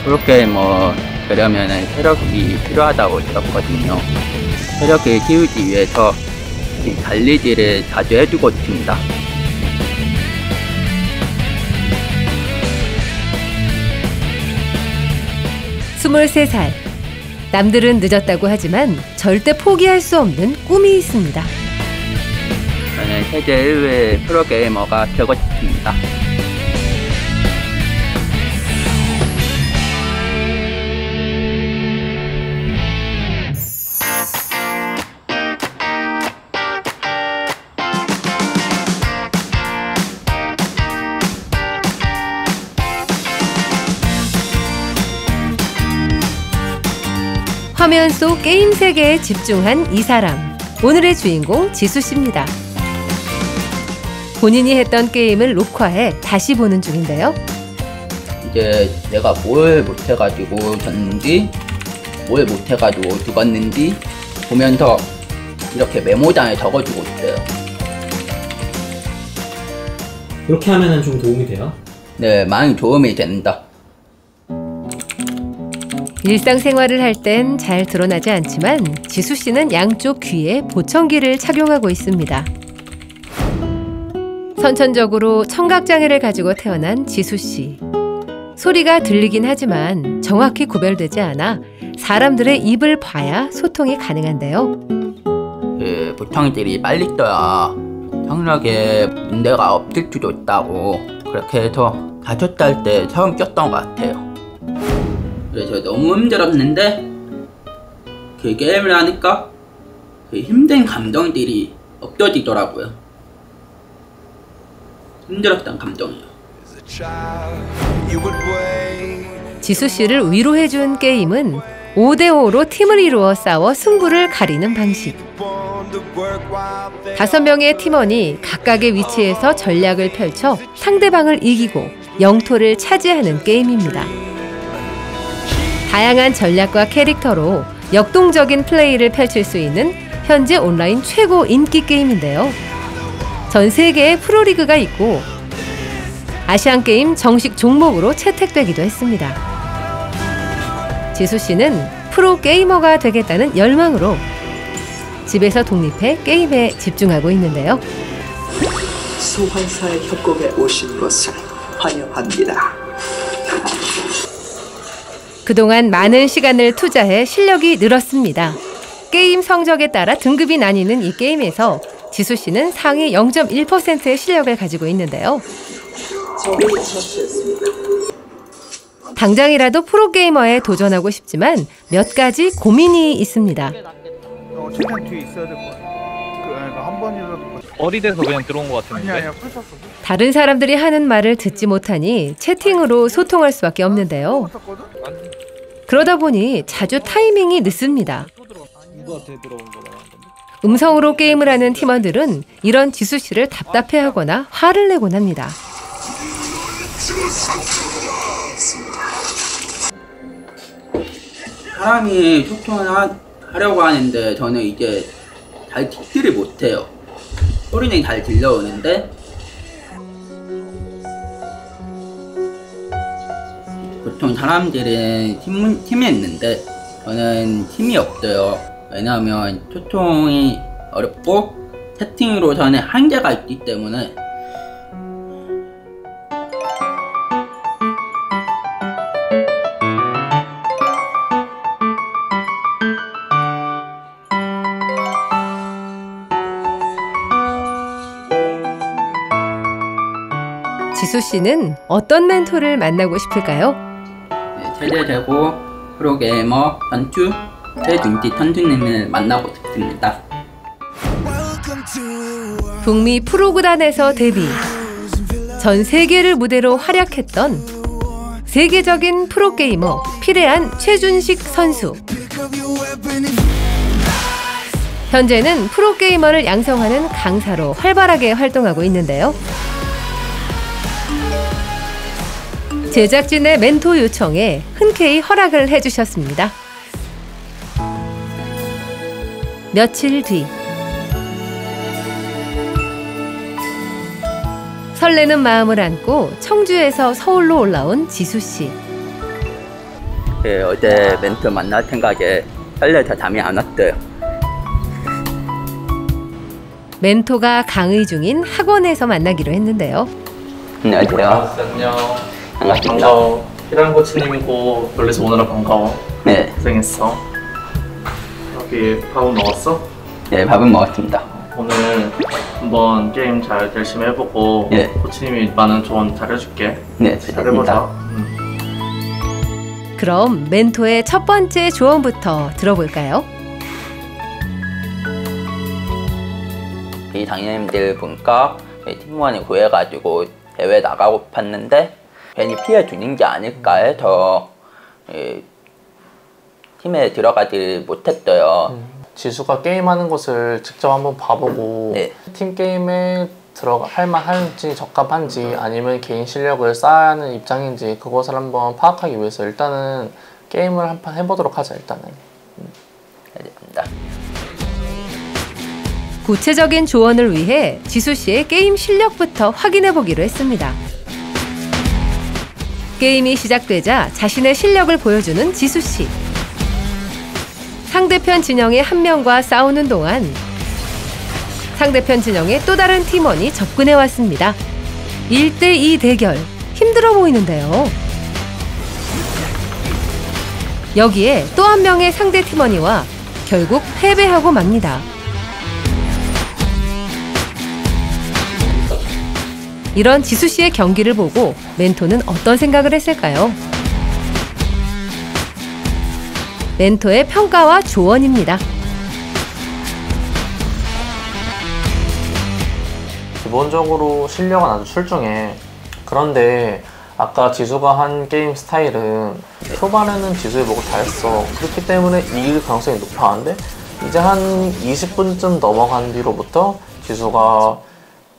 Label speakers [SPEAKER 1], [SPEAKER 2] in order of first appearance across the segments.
[SPEAKER 1] 프로게이머 그러면은 체력이 필요하다고 들었거든요. 체력을 키우기 위해서 달리기를 자주 해주고 있습니다.
[SPEAKER 2] 스물세 살. 남들은 늦었다고 하지만 절대 포기할 수 없는 꿈이 있습니다.
[SPEAKER 1] 저는 세계 1위 프로게이머가 되고 싶습니다.
[SPEAKER 2] 화면 속 게임 세계에 집중한 이 사람. 오늘의 주인공 지수씨입니다. 본인이 했던 게임을 녹화해 다시 보는 중인데요.
[SPEAKER 1] 이제 내가 뭘 못해가지고 졌는지, 뭘 못해가지고 죽었는지 보면서 이렇게 메모장에 적어주고 있어요.
[SPEAKER 3] 이렇게 하면은 좀 도움이 돼요?
[SPEAKER 1] 네, 많이 도움이 된다.
[SPEAKER 2] 일상생활을 할 땐 잘 드러나지 않지만 지수씨는 양쪽 귀에 보청기를 착용하고 있습니다. 선천적으로 청각장애를 가지고 태어난 지수씨. 소리가 들리긴 하지만 정확히 구별되지 않아 사람들의 입을 봐야 소통이 가능한데요.
[SPEAKER 1] 보청기들이 빨리 떠야 청력에 문제가 없을 수도 있다고 그렇게 해서 5살 때 처음 꼈던 것 같아요. 그래서 너무 힘들었는데 그 게임을 하니까 그 힘든 감정들이 없어지더라고요. 힘들었던 감정이요.
[SPEAKER 2] 지수씨를 위로해준 게임은 5대5로 팀을 이루어 싸워 승부를 가리는 방식. 5명의 팀원이 각각의 위치에서 전략을 펼쳐 상대방을 이기고 영토를 차지하는 게임입니다. 다양한 전략과 캐릭터로 역동적인 플레이를 펼칠 수 있는 현재 온라인 최고 인기 게임인데요. 전 세계에 프로리그가 있고 아시안게임 정식 종목으로 채택되기도 했습니다. 지수씨는 프로게이머가 되겠다는 열망으로 집에서 독립해 게임에 집중하고 있는데요.
[SPEAKER 4] 소환사의 협곡에 오신 것을 환영합니다.
[SPEAKER 2] 그동안 많은 시간을 투자해 실력이 늘었습니다. 게임 성적에 따라 등급이 나뉘는 이 게임에서 지수씨는 상위 0.1%의 실력을 가지고 있는데요. 당장이라도 프로게이머에 도전하고 싶지만 몇 가지 고민이 있습니다.
[SPEAKER 5] 최대한 뒤에 있어야 될 것 같아. 한 번이라도
[SPEAKER 6] 어리돼서 그냥 들어온 것 같은데.
[SPEAKER 5] 아니야 풀쳤어.
[SPEAKER 2] 다른 사람들이 하는 말을 듣지 못하니 채팅으로 소통할 수밖에 없는데요. 그러다 보니 자주 타이밍이 늦습니다. 음성으로 게임을 하는 팀원들은 이런 지수씨를 답답해하거나 화를 내곤 합니다.
[SPEAKER 1] 사람이 소통을 하려고 하는데 저는 이제 잘 듣지를 못해요. 소리는 잘 들려오는데 보통 사람들은 팀에 있는데 저는 팀이 없어요. 왜냐하면 소통이 어렵고 채팅으로 저는 한계가 있기 때문에.
[SPEAKER 2] 지수씨는 어떤 멘토를 만나고 싶을까요?
[SPEAKER 1] 세계 최고 프로게이머 선수 최준지 선수님을 만나고 싶습니다.
[SPEAKER 2] 북미 프로구단에서 데뷔, 전 세계를 무대로 활약했던 세계적인 프로게이머 피레안 최준식 선수. 현재는 프로게이머를 양성하는 강사로 활발하게 활동하고 있는데요. 제작진의 멘토 요청에 흔쾌히 허락을 해주셨습니다. 며칠 뒤 설레는 마음을 안고 청주에서 서울로 올라온 지수씨.
[SPEAKER 1] 예, 어제 멘토 만날 생각에 설레서 잠이 안 왔어요.
[SPEAKER 2] 멘토가 강의 중인 학원에서 만나기로 했는데요.
[SPEAKER 1] 안녕하세요.
[SPEAKER 7] 안녕.
[SPEAKER 1] 반갑습니다.
[SPEAKER 7] 반가워. 희랑 코치님이고 놀래서 오느라 반가워.
[SPEAKER 1] 네,
[SPEAKER 7] 고생했어. 여기 밥은 먹었어?
[SPEAKER 1] 네, 밥은 먹었습니다.
[SPEAKER 7] 오늘 한번 게임 잘 열심히 해보고
[SPEAKER 1] 예.
[SPEAKER 7] 코치님이 많은 조언 잘해줄게.
[SPEAKER 1] 네,
[SPEAKER 7] 잘해보자.
[SPEAKER 2] 그럼 멘토의 첫 번째 조언부터 들어볼까요?
[SPEAKER 1] 이 당연님들 보니까 팀원이 구해가지고 대회 나가고 싶었는데 괜히 피해 주는 게 아닐까 해서 팀에 들어가지 못했어요.
[SPEAKER 8] 지수가 게임하는 것을 직접 한번 봐보고
[SPEAKER 1] 네.
[SPEAKER 8] 팀 게임에 할 만한지 적합한지 아니면 개인 실력을 쌓아야 하는 입장인지 그것을 한번 파악하기 위해서 일단은 게임을 한판 해보도록 하자. 일단은
[SPEAKER 1] 알겠습니다.
[SPEAKER 2] 구체적인 조언을 위해 지수 씨의 게임 실력부터 확인해 보기로 했습니다. 게임이 시작되자 자신의 실력을 보여주는 지수 씨. 상대편 진영의 한 명과 싸우는 동안 상대편 진영의 또 다른 팀원이 접근해 왔습니다. 1대2 대결, 힘들어 보이는데요. 여기에 또 한 명의 상대 팀원이 와 결국 패배하고 맙니다. 이런 지수 씨의 경기를 보고 멘토는 어떤 생각을 했을까요? 멘토의 평가와 조언입니다.
[SPEAKER 8] 기본적으로 실력은 아주 출중해. 그런데 아까 지수가 한 게임 스타일은 초반에는 지수의 목을 다 했어. 그렇기 때문에 이길 가능성이 높았는데 이제 한 20분쯤 넘어간 뒤로부터 지수가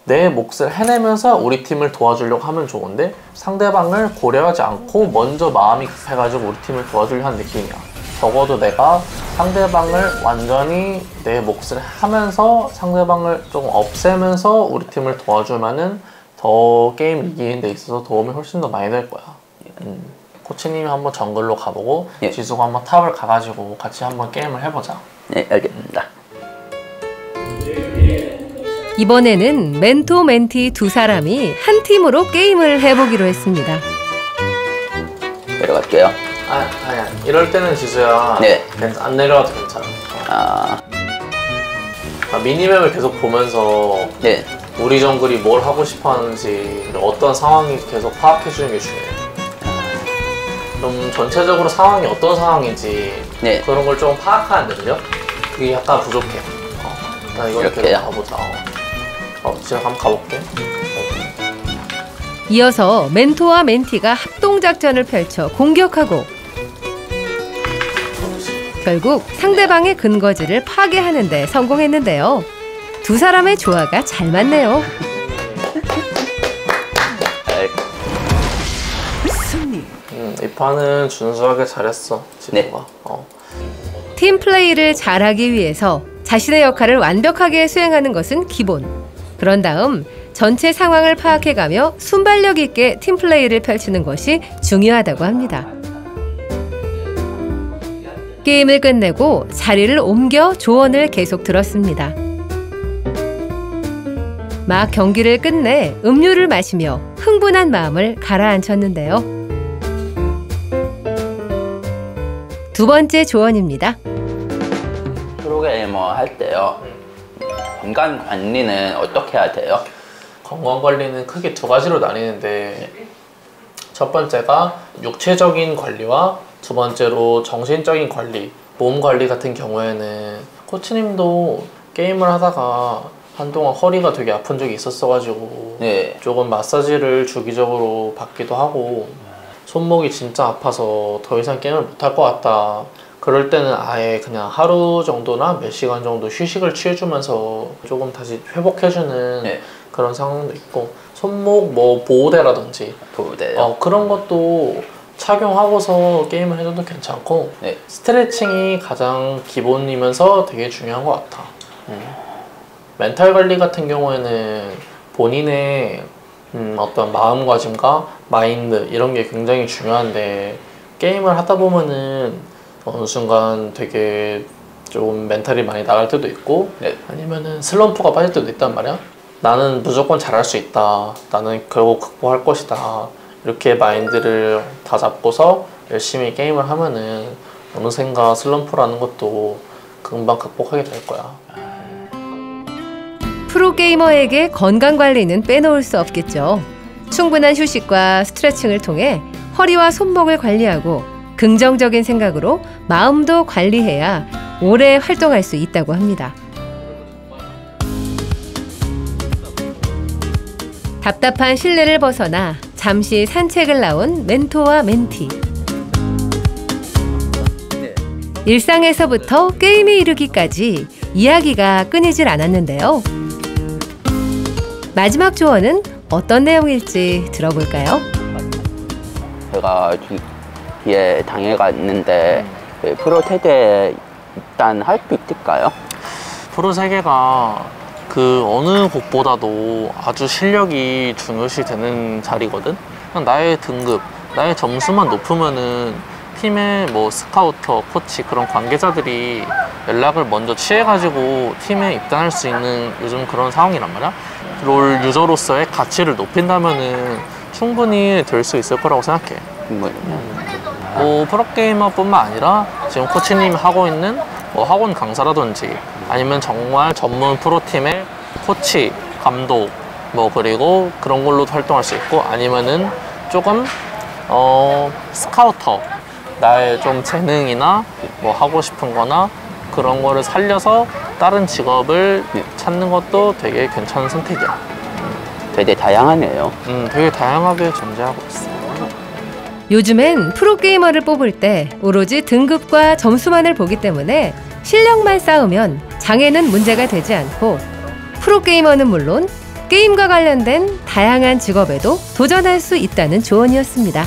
[SPEAKER 8] 내 몫을 해내면서 우리 팀을 도와주려고 하면 좋은데 상대방을 고려하지 않고 먼저 마음이 급해가지고 우리 팀을 도와주려 하는 느낌이야. 적어도 내가 상대방을 완전히 내 몫을 하면서 상대방을 조금 없애면서 우리 팀을 도와주면은 더 게임 이기는 데 있어서 도움이 훨씬 더 많이 될 거야. 코치님이 한번 정글로 가보고
[SPEAKER 1] 예.
[SPEAKER 8] 지수가 한번 탑을 가가지고 같이 한번 게임을 해보자.
[SPEAKER 1] 네, 알겠습니다.
[SPEAKER 2] 이번에는 멘토, 멘티 두 사람이 한 팀으로 게임을 해보기로 했습니다.
[SPEAKER 1] 내려갈게요.
[SPEAKER 8] 아니야. 이럴 때는 지수야.
[SPEAKER 1] 네.
[SPEAKER 8] 안 내려와도 괜찮아. 미니맵을 계속 보면서
[SPEAKER 1] 네,
[SPEAKER 8] 우리 정글이 뭘 하고 싶어 하는지 어떤 상황이 계속 파악해주는 게 중요해. 좀 전체적으로 상황이 어떤 상황인지
[SPEAKER 1] 네.
[SPEAKER 8] 그런 걸 좀 파악하는 능력? 그게 약간 부족해. 나 이거 이렇게
[SPEAKER 1] 이렇게요?
[SPEAKER 8] 가보자. 지금 한번 가볼게.
[SPEAKER 2] 이어서 멘토와 멘티가 합동작전을 펼쳐 공격하고 결국 상대방의 근거지를 파괴하는 데 성공했는데요. 두 사람의 조화가 잘 맞네요.
[SPEAKER 8] 이 판은 준수하게 잘했어, 지수가.
[SPEAKER 1] 네.
[SPEAKER 2] 팀 플레이를 잘하기 위해서 자신의 역할을 완벽하게 수행하는 것은 기본. 그런 다음 전체 상황을 파악해가며 순발력 있게 팀 플레이를 펼치는 것이 중요하다고 합니다. 게임을 끝내고 자리를 옮겨 조언을 계속 들었습니다. 막 경기를 끝내 음료를 마시며 흥분한 마음을 가라앉혔는데요. 두 번째 조언입니다.
[SPEAKER 1] 프로게이머 할 때요. 건강 관리는 어떻게 해야 돼요?
[SPEAKER 8] 건강관리는 크게 두 가지로 나뉘는데 첫 번째가 육체적인 관리와 두 번째로 정신적인 관리, 몸 관리 같은 경우에는 코치님도 게임을 하다가 한동안 허리가 되게 아픈 적이 있었어가지고
[SPEAKER 1] 네.
[SPEAKER 8] 조금 마사지를 주기적으로 받기도 하고 손목이 진짜 아파서 더 이상 게임을 못할 것 같다. 그럴 때는 아예 그냥 하루 정도나 몇 시간 정도 휴식을 취해주면서 조금 다시 회복해주는
[SPEAKER 1] 네.
[SPEAKER 8] 그런 상황도 있고 손목 뭐 보호대라든지
[SPEAKER 1] 보호대요.
[SPEAKER 8] 그런 것도 착용하고서 게임을 해줘도 괜찮고
[SPEAKER 1] 네.
[SPEAKER 8] 스트레칭이 가장 기본이면서 되게 중요한 것 같아. 멘탈 관리 같은 경우에는 본인의 어떤 마음가짐과 마인드 이런 게 굉장히 중요한데 게임을 하다 보면은 어느 순간 되게 좀 멘탈이 많이 나갈 때도 있고
[SPEAKER 1] 네.
[SPEAKER 8] 아니면은 슬럼프가 빠질 때도 있단 말이야. 나는 무조건 잘할 수 있다. 나는 결국 극복할 것이다. 이렇게 마인드를 다 잡고서 열심히 게임을 하면은 어느샌가 슬럼프라는 것도 금방 극복하게 될 거야.
[SPEAKER 2] 프로게이머에게 건강관리는 빼놓을 수 없겠죠. 충분한 휴식과 스트레칭을 통해 허리와 손목을 관리하고 긍정적인 생각으로 마음도 관리해야 오래 활동할 수 있다고 합니다. 답답한 실내를 벗어나 잠시 산책을 나온 멘토와 멘티. 일상에서부터 게임에 이르기까지 이야기가 끊이질 않았는데요. 마지막 조언은 어떤 내용일지 들어볼까요?
[SPEAKER 1] 제가 뒤에 당해갔는데 프로 세대 일단 할 수 있을까요?
[SPEAKER 8] 프로 세계가 그 어느 곡보다도 아주 실력이 중요시 되는 자리거든. 그냥 나의 등급, 나의 점수만 높으면은 팀의 뭐 스카우터, 코치 그런 관계자들이 연락을 먼저 취해가지고 팀에 입단할 수 있는 요즘 그런 상황이란 말이야. 롤 유저로서의 가치를 높인다면은 충분히 될 수 있을 거라고 생각해. 뭐 프로게이머뿐만 아니라 지금 코치님이 하고 있는 뭐 학원 강사라든지 아니면 정말 전문 프로팀의 코치, 감독 뭐 그리고 그런 걸로도 활동할 수 있고 아니면은 조금 스카우터 나의 좀 재능이나 뭐 하고 싶은 거나 그런 거를 살려서 다른 직업을 찾는 것도 되게 괜찮은 선택이야.
[SPEAKER 1] 되게 다양하네요.
[SPEAKER 8] 되게 다양하게 존재하고 있어.
[SPEAKER 2] 요즘엔 프로게이머를 뽑을 때 오로지 등급과 점수만을 보기 때문에 실력만 쌓으면 장애는 문제가 되지 않고 프로게이머는 물론 게임과 관련된 다양한 직업에도 도전할 수 있다는 조언이었습니다.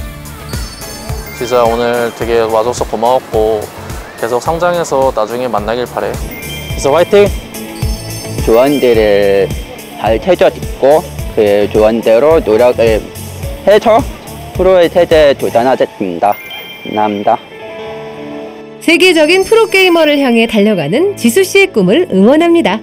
[SPEAKER 8] 지수야 오늘 되게 와줘서 고마웠고 계속 성장해서 나중에 만나길 바래. 지수 화이팅!
[SPEAKER 1] 조언들을 잘 챙겨 듣고 그 조언대로 노력을 해서 프로의 세대에 도전하겠습니다. 감사합니다.
[SPEAKER 2] 세계적인 프로게이머를 향해 달려가는 지수 씨의 꿈을 응원합니다.